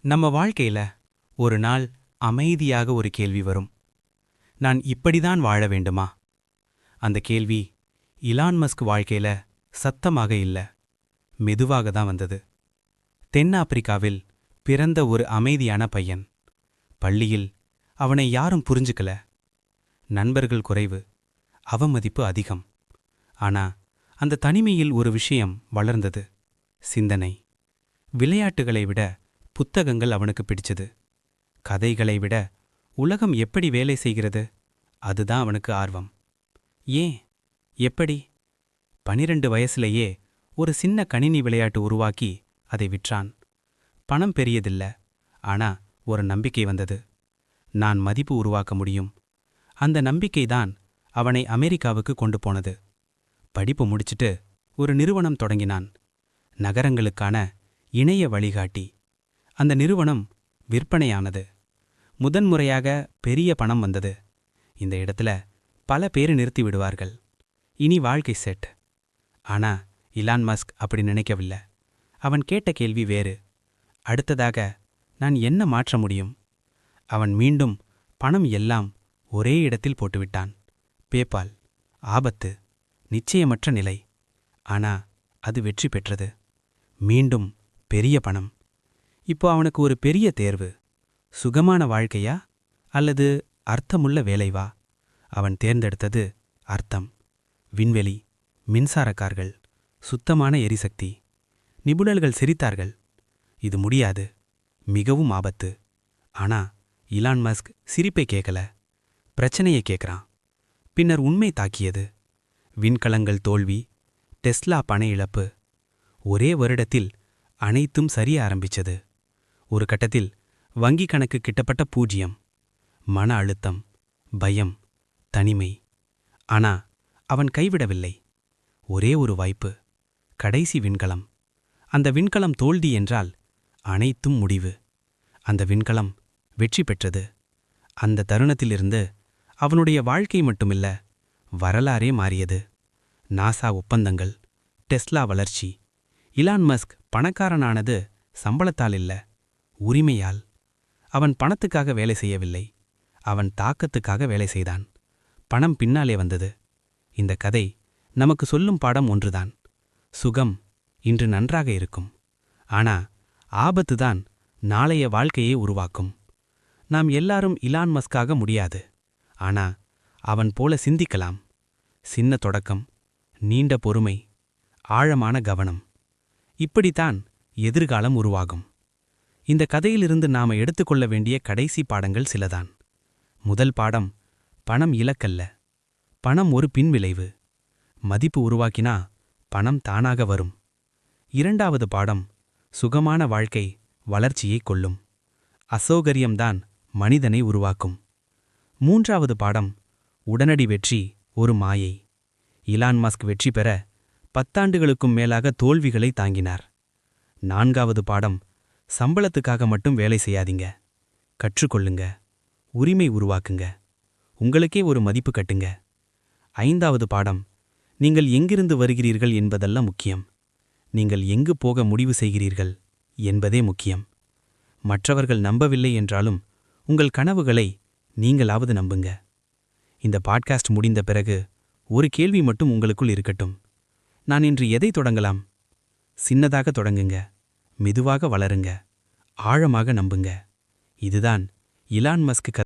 நம்ம வாழ்க்கையில ஒரு நாள் அமைதியாக ஒரு கேள்வி வரும். நான் இப்படிதான் வாழ வேண்டுமா? அந்த கேள்வி இலான் மஸ்க் வாழ்க்கையில சத்தமாக இல்ல, மெதுவாக தான் வந்தது. தென்னாப்பிரிக்காவில் பிறந்த ஒரு அமைதியான பையன். பள்ளியில் அவனை யாரும் புரிஞ்சுக்கல. நண்பர்கள் குறைவு, அவமதிப்பு அதிகம். ஆனா அந்த தனிமையில் ஒரு விஷயம் வளர்ந்தது: சிந்தனை. விளையாட்டுகளை விட புத்தகங்கள் அவனுக்கு பிடிச்சது. கதைகளை விட உலகம் எப்படி வேலை செய்கிறது அதுதான் அவனுக்கு ஆர்வம். ஏன், எப்படி? 12 வயசுலேயே ஒரு சின்ன கணினி விளையாட்டு உருவாக்கி அதை விற்றான். பணம் பெரியதில்ல, ஆனா ஒரு நம்பிக்கை வந்தது. நான் மதிப்பு உருவாக்க முடியும். அந்த நம்பிக்கைதான் அவனை அமெரிக்காவுக்கு கொண்டு போனது. படிப்பு முடிச்சிட்டு ஒரு நிறுவனம் தொடங்கினான். நகரங்களுக்கான இணைய வழிகாட்டி. அந்த நிறுவனம் விற்பனையானது. முதன்முறையாக பெரிய பணம் வந்தது. இந்த இடத்துல பல பேர் நிறுத்தி விடுவார்கள். இனி வாழ்க்கை செட். ஆனா இலான் மஸ்க் அப்படி நினைக்கவில்லை. அவன் கேட்ட கேள்வி வேறு. அடுத்ததாக நான் என்ன மாற்ற முடியும்? அவன் மீண்டும் பணம் எல்லாம் ஒரே இடத்தில் போட்டுவிட்டான். பேபால். ஆபத்து, நிச்சயமற்ற நிலை. ஆனா அது வெற்றி பெற்றது. மீண்டும் பெரிய பணம். இப்போ அவனுக்கு ஒரு பெரிய தேர்வு: சுகமான வாழ்க்கையா அல்லது அர்த்தமுள்ள வேலைவா? அவன் தேர்ந்தெடுத்தது அர்த்தம். விண்வெளி, மின்சாரக்கார்கள், சுத்தமான எரிசக்தி. நிபுணர்கள் சிரித்தார்கள். இது முடியாது, மிகவும் ஆபத்து. ஆனா இலான் மஸ்க் சிரிப்பை கேட்கல, பிரச்சனையை கேட்கிறான். பின்னர் உண்மை தாக்கியது. விண்கலங்கள் தோல்வி, டெஸ்லா பண இழப்பு. ஒரே வருடத்தில் அனைத்தும் சரிய ஆரம்பிச்சது. ஒரு கட்டத்தில் வங்கிக் கணக்கு கிட்டப்பட்ட 0. மன அழுத்தம், பயம், தனிமை. ஆனா அவன் கைவிடவில்லை. ஒரே ஒரு வாய்ப்பு, கடைசி விண்கலம். அந்த விண்கலம் தோல்வி என்றால் அனைத்தும் முடிவு. அந்த விண்கலம் வெற்றி பெற்றது. அந்த தருணத்திலிருந்து அவனுடைய வாழ்க்கை மட்டுமில்ல, வரலாறே மாறியது. நாசா ஒப்பந்தங்கள், டெஸ்லா வளர்ச்சி. இலான் மஸ்க் பணக்காரனானது சம்பளத்தால் இல்ல, உரிமையால். அவன் பணத்துக்காக வேலை செய்யவில்லை, அவன் தாக்கத்துக்காக வேலை செய்தான். பணம் பின்னாலே வந்தது. இந்த கதை நமக்கு சொல்லும் பாடம் ஒன்றுதான்: சுகம் இன்று நன்றாக இருக்கும், ஆனா ஆபத்துதான் நாளைய வாழ்க்கையை உருவாக்கும். நாம் எல்லாரும் இலான் மஸ்காக முடியாது, ஆனா அவன் போல சிந்திக்கலாம். சின்ன தொடக்கம், நீண்ட பொறுமை, ஆழமான கவனம். இப்படித்தான் எதிர்காலம் உருவாகும். இந்த கதையிலிருந்து நாம எடுத்துக்கொள்ள வேண்டிய கடைசி பாடங்கள் சிலதான். முதல் பாடம்: பணம் இலக்கல்ல, பணம் ஒரு பின்விளைவு. மதிப்பு உருவாக்கினா பணம் தானாக வரும். இரண்டாவது பாடம்: சுகமான வாழ்க்கை வளர்ச்சியை கொள்ளும், அசௌகரியம்தான் மனிதனை உருவாக்கும். மூன்றாவது பாடம்: உடனடி வெற்றி ஒரு மாயை. இலான் மஸ்க் வெற்றி பெற 10 ஆண்டுகளுக்கும் மேலாக தோல்விகளை தாங்கினார். நான்காவது பாடம்: சம்பளத்துக்காக மட்டும் வேலை செய்யாதீங்க, கற்றுக்கொள்ளுங்க, உரிமை உருவாக்குங்க, உங்களுக்கே ஒரு மதிப்பு கட்டுங்க. ஐந்தாவது பாடம்: நீங்கள் எங்கிருந்து வருகிறீர்கள் என்பதல்ல முக்கியம், நீங்கள் எங்கு போக முடிவு செய்கிறீர்கள் என்பதே முக்கியம். மற்றவர்கள் நம்பவில்லை என்றாலும் உங்கள் கனவுகளை நீங்களாவது நம்புங்க. இந்த பாட்காஸ்ட் முடிந்த பிறகு ஒரு கேள்வி மட்டும் உங்களுக்குள் இருக்கட்டும்: நான் இன்று எதை தொடங்கலாம்? சின்னதாக தொடங்குங்க, மெதுவாக வளருங்க, ஆழமாக நம்புங்க. இதுதான் இலான் மஸ்க்